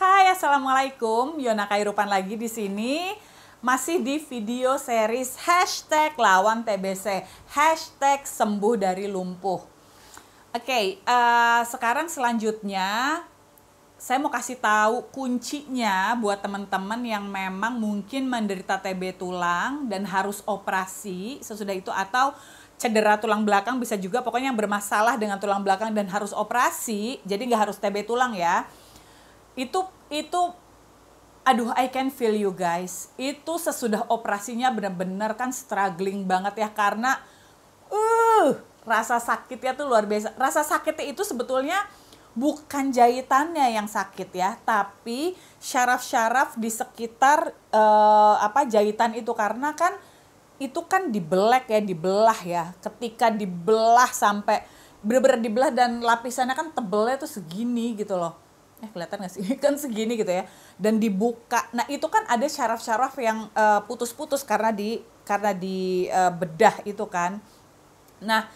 Hai, assalamualaikum. Yona Kairupan lagi di sini. Masih di video series hashtag lawan TBC, hashtag sembuh dari lumpuh. Sekarang selanjutnya saya mau kasih tahu kuncinya buat teman-teman yang memang mungkin menderita TB tulang dan harus operasi sesudah itu, atau cedera tulang belakang bisa juga, pokoknya yang bermasalah dengan tulang belakang dan harus operasi. Jadi nggak harus TB tulang ya. Itu aduh, I can feel you guys. Itu sesudah operasinya benar-benar kan struggling banget ya, karena rasa sakitnya tuh luar biasa. Rasa sakitnya itu sebetulnya bukan jahitannya yang sakit ya, tapi syaraf-syaraf di sekitar jahitan itu, karena kan itu kan dibelah ya. Ketika dibelah sampai benar-benar dibelah dan lapisannya kan tebelnya tuh segini gitu loh. Kelihatan nggak sih? Kan segini gitu ya. Dan dibuka. Nah, itu kan ada syaraf-syaraf yang putus-putus karena di bedah itu kan. Nah,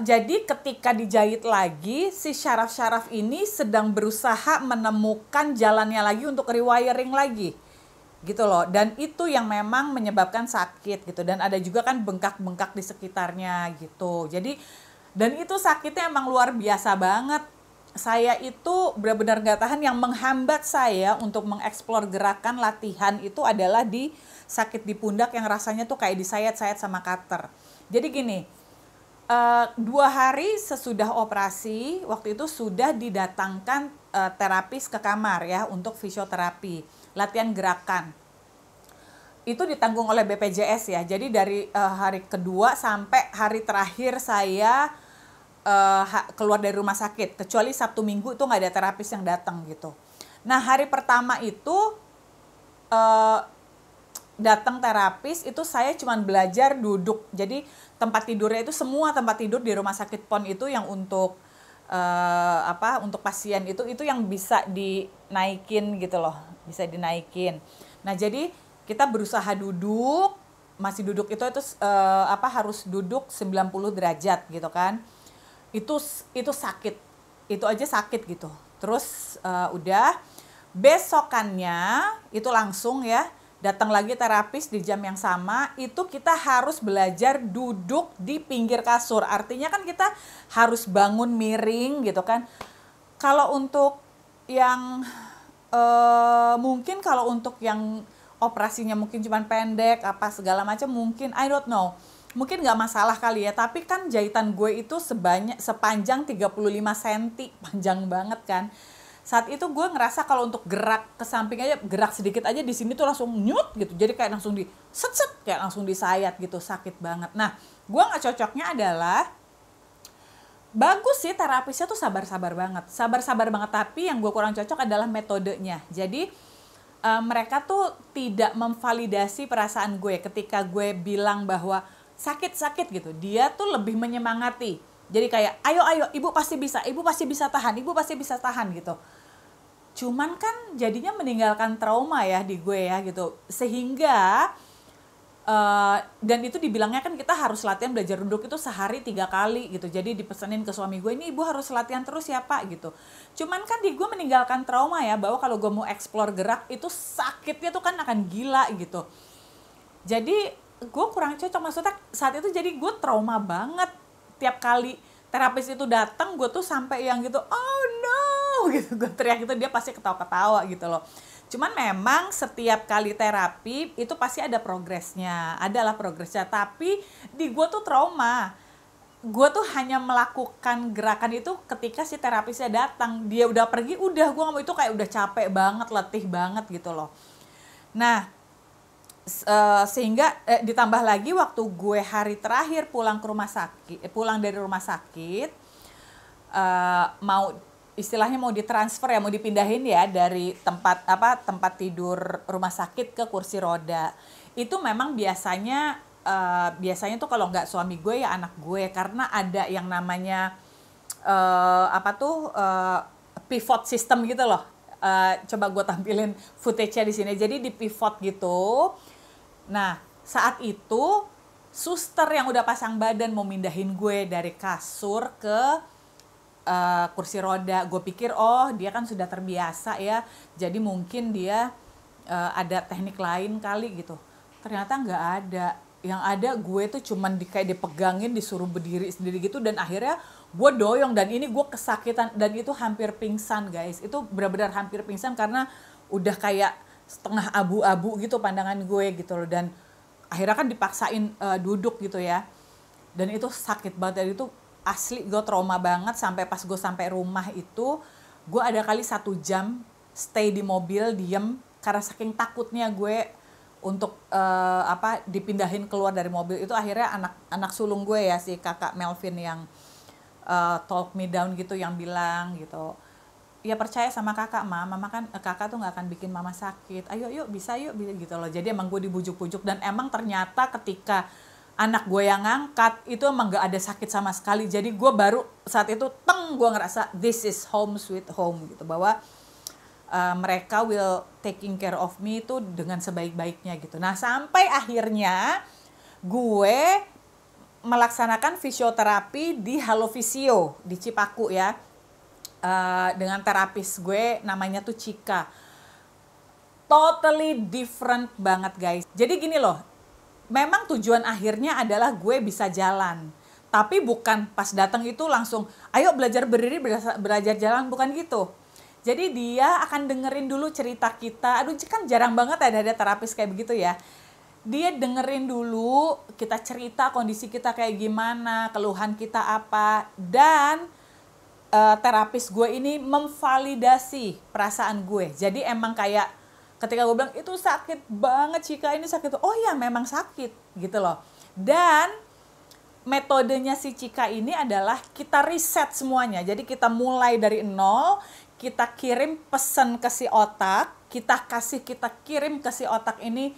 jadi ketika dijahit lagi, si syaraf-syaraf ini sedang berusaha menemukan jalannya lagi untuk rewiring lagi. Gitu loh. Dan itu yang memang menyebabkan sakit gitu. Dan ada juga kan bengkak-bengkak di sekitarnya gitu. Jadi, dan itu sakitnya emang luar biasa banget. Saya itu benar-benar gak tahan. Yang menghambat saya untuk mengeksplor gerakan latihan itu adalah di sakit di pundak yang rasanya tuh kayak disayat-sayat sama cutter. Jadi gini, 2 hari sesudah operasi, waktu itu sudah didatangkan terapis ke kamar ya untuk fisioterapi, latihan gerakan. Itu ditanggung oleh BPJS ya. Jadi dari hari kedua sampai hari terakhir saya keluar dari rumah sakit, kecuali Sabtu Minggu itu nggak ada terapis yang datang gitu. Nah, hari pertama itu datang terapis itu saya cuma belajar duduk. Jadi tempat tidurnya itu, semua tempat tidur di rumah sakit PON itu yang untuk untuk pasien itu yang bisa dinaikin gitu loh, bisa dinaikin. Nah, jadi kita berusaha duduk, masih duduk itu harus duduk 90 derajat gitu kan. Itu sakit, itu aja sakit gitu. Terus udah besokannya itu langsung ya datang lagi terapis di jam yang sama. Itu kita harus belajar duduk di pinggir kasur, artinya kan kita harus bangun miring gitu kan. Kalau untuk yang mungkin kalau untuk yang operasinya mungkin cuma pendek apa segala macam, mungkin I don't know, mungkin nggak masalah kali ya. Tapi kan jahitan gue itu sepanjang 35 cm, panjang banget kan. Saat itu gue ngerasa kalau untuk gerak ke samping aja, gerak sedikit aja di sini tuh langsung nyut gitu. Jadi kayak langsung kayak langsung disayat gitu, sakit banget. Nah, gue nggak cocoknya adalah, bagus sih terapisnya tuh sabar-sabar banget, tapi yang gue kurang cocok adalah metodenya. Jadi mereka tuh tidak memvalidasi perasaan gue ketika gue bilang bahwa sakit gitu. Dia tuh lebih menyemangati. Jadi kayak ayo ibu pasti bisa tahan gitu. Cuman kan jadinya meninggalkan trauma ya di gue ya gitu. Sehingga dan itu dibilangnya kan kita harus latihan belajar duduk itu sehari 3 kali gitu. Jadi dipesenin ke suami gue, ini ibu harus latihan terus ya pak gitu. Cuman kan di gue meninggalkan trauma ya, bahwa kalau gue mau explore gerak itu sakitnya tuh kan akan gila gitu. Jadi gue kurang cocok, maksudnya saat itu jadi gue trauma banget. Tiap kali terapis itu datang, gue tuh sampai yang gitu, oh no gitu, gue teriak gitu, dia pasti ketawa-ketawa gitu loh. Cuman memang setiap kali terapi itu pasti ada progresnya, tapi di gue tuh trauma. Gue tuh hanya melakukan gerakan itu ketika si terapisnya datang. Dia udah pergi, udah gue nggak mau, itu kayak udah capek banget, letih banget gitu loh. Nah, sehingga ditambah lagi waktu gue hari terakhir pulang dari rumah sakit, mau ditransfer ya, mau dipindahin ya dari tempat tidur rumah sakit ke kursi roda. Itu memang biasanya tuh kalau nggak suami gue ya anak gue, karena ada yang namanya pivot system gitu loh. Coba gue tampilin footage-nya di sini. Jadi di pivot gitu. Nah, saat itu suster yang udah pasang badan mau mindahin gue dari kasur ke kursi roda. Gue pikir oh dia kan sudah terbiasa ya, jadi mungkin dia ada teknik lain kali gitu. Ternyata nggak ada. Yang ada gue tuh cuman kayak dipegangin, disuruh berdiri sendiri gitu, dan akhirnya gue doyong, dan ini gue kesakitan, dan itu hampir pingsan guys. Itu benar-benar hampir pingsan karena udah kayak setengah abu-abu gitu pandangan gue gitu loh, dan akhirnya kan dipaksain duduk gitu ya. Dan itu sakit banget, dan itu asli gue trauma banget. Sampai pas gue sampai rumah itu, gue ada kali 1 jam stay di mobil diem karena saking takutnya gue untuk dipindahin keluar dari mobil. Itu akhirnya anak sulung gue ya, si kakak Melvin yang talk me down gitu, yang bilang gitu, ya percaya sama kakak, mama kan kakak tuh nggak akan bikin mama sakit, ayo yuk bisa yuk gitu loh. Jadi emang gue dibujuk-bujuk, dan emang ternyata ketika anak gue yang ngangkat itu emang nggak ada sakit sama sekali. Jadi gue baru saat itu gue ngerasa this is home sweet home gitu, bahwa mereka will taking care of me itu dengan sebaik-baiknya gitu. Nah sampai akhirnya gue melaksanakan fisioterapi di Halo Fisio di Cipaku ya, dengan terapis gue namanya tuh Cika. Totally different banget guys. Jadi gini loh, memang tujuan akhirnya adalah gue bisa jalan, tapi bukan pas datang itu langsung ayo belajar berdiri, belajar jalan, bukan gitu. Jadi dia akan dengerin dulu cerita kita. Aduh kan jarang banget ada terapis kayak begitu ya. Dia dengerin dulu kita cerita kondisi kita kayak gimana, keluhan kita apa, dan terapis gue ini memvalidasi perasaan gue. Jadi emang kayak ketika gue bilang itu sakit banget Cika, ini sakit, oh ya memang sakit gitu loh. Dan metodenya si Cika ini adalah kita riset semuanya. Jadi kita mulai dari nol, kita kirim pesan ke si otak, kita kirim ke si otak ini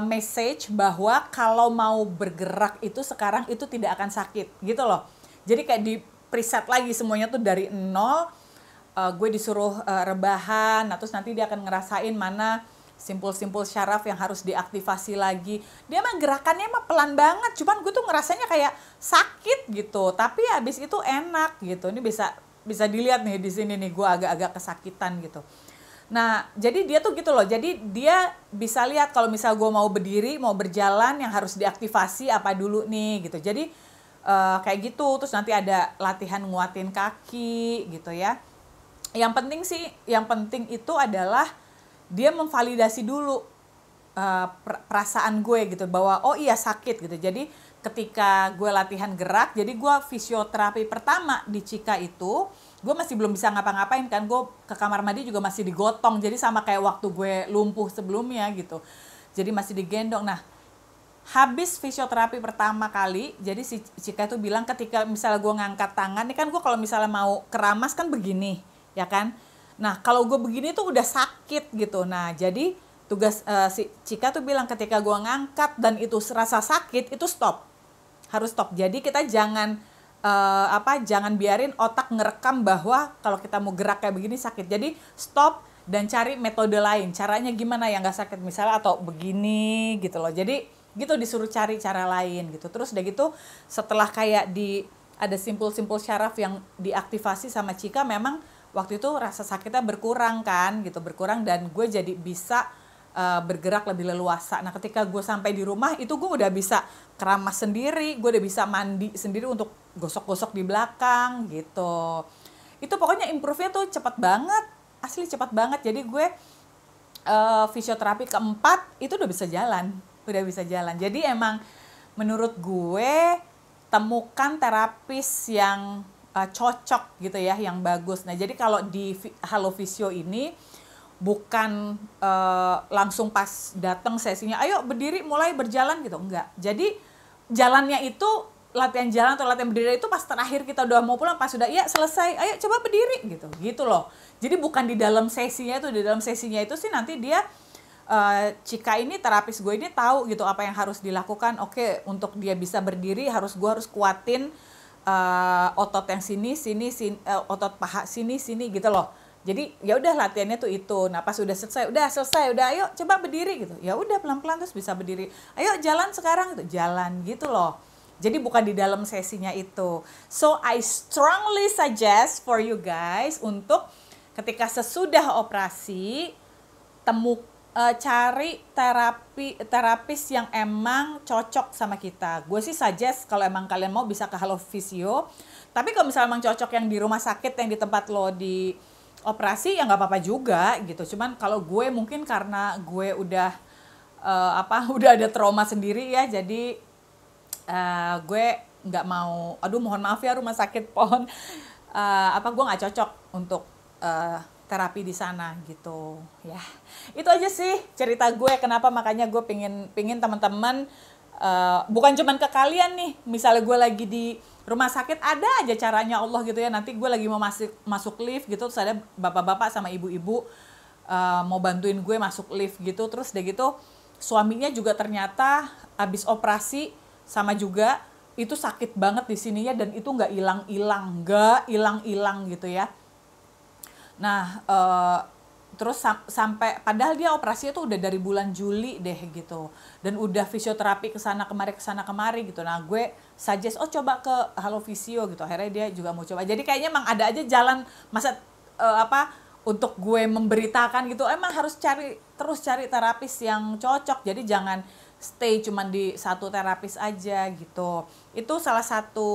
message bahwa kalau mau bergerak itu sekarang itu tidak akan sakit gitu loh. Jadi kayak di preset lagi semuanya tuh dari nol. Gue disuruh rebahan, nah terus nanti dia akan ngerasain mana simpul-simpul syaraf yang harus diaktifasi lagi. Dia mah gerakannya mah pelan banget, cuman gue tuh ngerasanya kayak sakit gitu, tapi habis itu enak gitu. Ini bisa dilihat nih di sini nih, gue agak-agak kesakitan gitu. Nah jadi dia tuh gitu loh, jadi dia bisa lihat kalau misal gue mau berdiri, mau berjalan, yang harus diaktifasi apa dulu nih gitu. Jadi kayak gitu. Terus nanti ada latihan nguatin kaki gitu ya. Yang penting itu adalah dia memvalidasi dulu perasaan gue gitu, bahwa oh iya sakit gitu. Jadi ketika gue latihan gerak, jadi gue fisioterapi pertama di Cika itu, gue masih belum bisa ngapa-ngapain kan, gue ke kamar mandi juga masih digotong, jadi sama kayak waktu gue lumpuh sebelumnya gitu, jadi masih digendong. Nah habis fisioterapi pertama kali, jadi si Cika itu bilang ketika misalnya gue ngangkat tangan, ini kan gue kalau misalnya mau keramas kan begini ya kan, nah kalau gue begini tuh udah sakit gitu. Nah jadi tugas si Cika tuh bilang ketika gue ngangkat dan itu rasa sakit, itu harus stop. Jadi kita jangan jangan biarin otak ngerekam bahwa kalau kita mau gerak kayak begini sakit. Jadi stop dan cari metode lain, caranya gimana yang nggak sakit misalnya, atau begini gitu loh. Jadi gitu disuruh cari cara lain gitu. Terus udah gitu setelah kayak ada simpul-simpul syaraf yang diaktifasi sama Cika, memang waktu itu rasa sakitnya berkurang dan gue jadi bisa bergerak lebih leluasa. Nah ketika gue sampai di rumah itu gue udah bisa keramas sendiri, gue udah bisa mandi sendiri untuk gosok-gosok di belakang gitu. Itu pokoknya improve-nya tuh cepat banget, asli cepat banget. Jadi gue fisioterapi keempat itu udah bisa jalan. Jadi emang menurut gue temukan terapis yang cocok gitu ya, yang bagus. Nah jadi kalau di Halo Fisio ini bukan langsung pas datang sesinya, ayo berdiri mulai berjalan gitu, enggak. Jadi jalannya itu latihan jalan atau latihan berdiri itu pas terakhir kita udah mau pulang, pas sudah iya selesai, ayo coba berdiri gitu loh. Jadi bukan di dalam sesinya itu sih nanti dia Cika ini terapis gue ini tahu gitu apa yang harus dilakukan. Oke, untuk dia bisa berdiri gue harus kuatin otot yang sini, otot paha sini gitu loh. Jadi ya udah latihannya tuh itu. Nah pas udah selesai, udah ayo coba berdiri gitu. Ya udah pelan-pelan terus bisa berdiri. Ayo jalan sekarang gitu, jalan gitu loh. Jadi bukan di dalam sesinya itu. So I strongly suggest for you guys untuk ketika sesudah operasi cari terapis yang emang cocok sama kita. Gue sih suggest kalau emang kalian mau bisa ke Halo Physio. Tapi kalau misalnya emang cocok yang di rumah sakit yang di tempat lo di operasi ya nggak apa-apa juga gitu. Cuman kalau gue mungkin karena gue udah udah ada trauma sendiri ya, jadi gue nggak mau, aduh mohon maaf ya rumah sakit PON, gue nggak cocok untuk terapi di sana gitu ya. Itu aja sih cerita gue, kenapa makanya gue pingin teman-teman, bukan cuman ke kalian nih, misalnya gue lagi di rumah sakit ada aja caranya Allah gitu ya, nanti gue lagi mau masuk lift gitu, terus ada bapak-bapak sama ibu-ibu mau bantuin gue masuk lift gitu, terus udah gitu suaminya juga ternyata habis operasi sama juga itu sakit banget di sininya dan itu nggak hilang gitu ya. Nah terus sampai padahal dia operasinya tuh udah dari bulan Juli deh gitu, dan udah fisioterapi kesana kemari gitu. Nah gue suggest coba ke Halo Physio gitu, akhirnya dia juga mau coba. Jadi kayaknya emang ada aja jalan, masa untuk gue memberitakan gitu, emang harus terus cari terapis yang cocok. Jadi jangan stay cuman di satu terapis aja gitu. Itu salah satu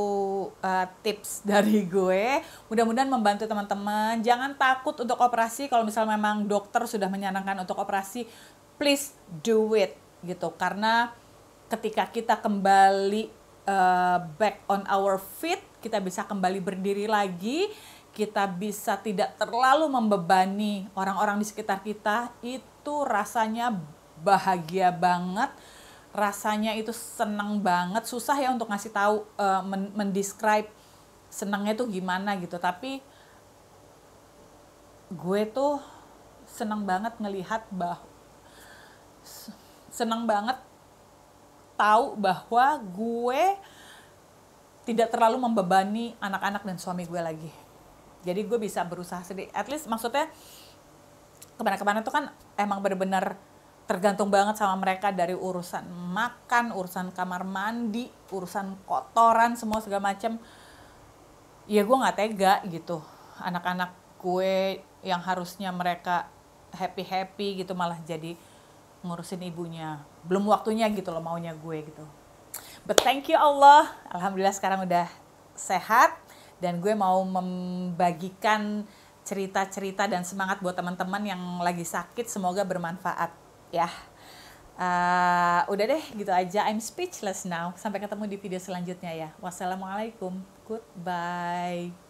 tips dari gue. Mudah-mudahan membantu teman-teman. Jangan takut untuk operasi. Kalau misalnya memang dokter sudah menyarankan untuk operasi, please do it gitu. Karena ketika kita kembali back on our feet, kita bisa kembali berdiri lagi, kita bisa tidak terlalu membebani orang-orang di sekitar kita, itu rasanya bahagia banget, rasanya itu senang banget. Susah ya untuk ngasih tahu, mendescribe senangnya tuh gimana gitu, tapi gue tuh senang banget tahu bahwa gue tidak terlalu membebani anak-anak dan suami gue lagi. Jadi gue bisa berusaha sedikit, at least maksudnya kemana-kemana tuh kan emang benar-benar tergantung banget sama mereka, dari urusan makan, urusan kamar mandi, urusan kotoran, semua segala macam. Ya gue nggak tega gitu, anak-anak gue yang harusnya mereka happy gitu malah jadi ngurusin ibunya, belum waktunya gitu loh maunya gue gitu. But thank you Allah, alhamdulillah sekarang udah sehat, dan gue mau membagikan cerita-cerita dan semangat buat teman-teman yang lagi sakit, semoga bermanfaat ya. Udah deh gitu aja, I'm speechless now. Sampai ketemu di video selanjutnya ya. Wassalamualaikum, goodbye.